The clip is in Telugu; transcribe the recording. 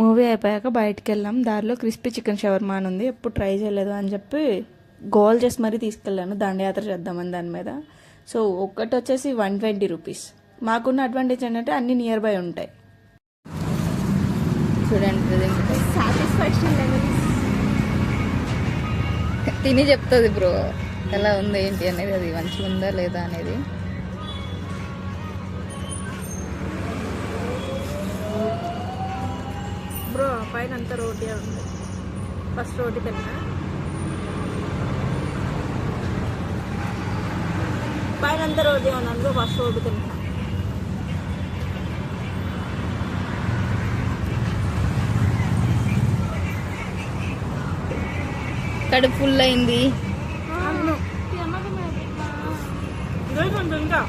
మూవీ అయిపోయాక బయటికి వెళ్ళాం. దారిలో క్రిస్పీ చికెన్ షవర్మా అని ఉంది, ఎప్పుడు ట్రై చేయలేదు అని చెప్పి గోల్ చేసి మరీ తీసుకెళ్ళాను దండయాత్ర చేద్దామని దాని మీద. సో ఒక్కటి వచ్చేసి 120 రూపీస్. మాకున్న అడ్వాంటేజ్ ఏంటంటే అన్నీ నియర్ బై ఉంటాయి. చూడండి సాటిస్ఫాక్షన్ లెవెల్స్ తిని చెప్తుంది బ్రో ఎలా ఉంది ఏంటి అనేది, అది మంచిగా ఉందా లేదా అనేది. బ్రో పైన అంతా రోటీ ఉంది. ఫస్ట్ రోటీ తిన్నా, పైన అంతా రోటీ ఉన్నాను. ఫస్ట్ రోటీ తిన్నా. కడుపు ఫుల్ అయింది. ఇంకా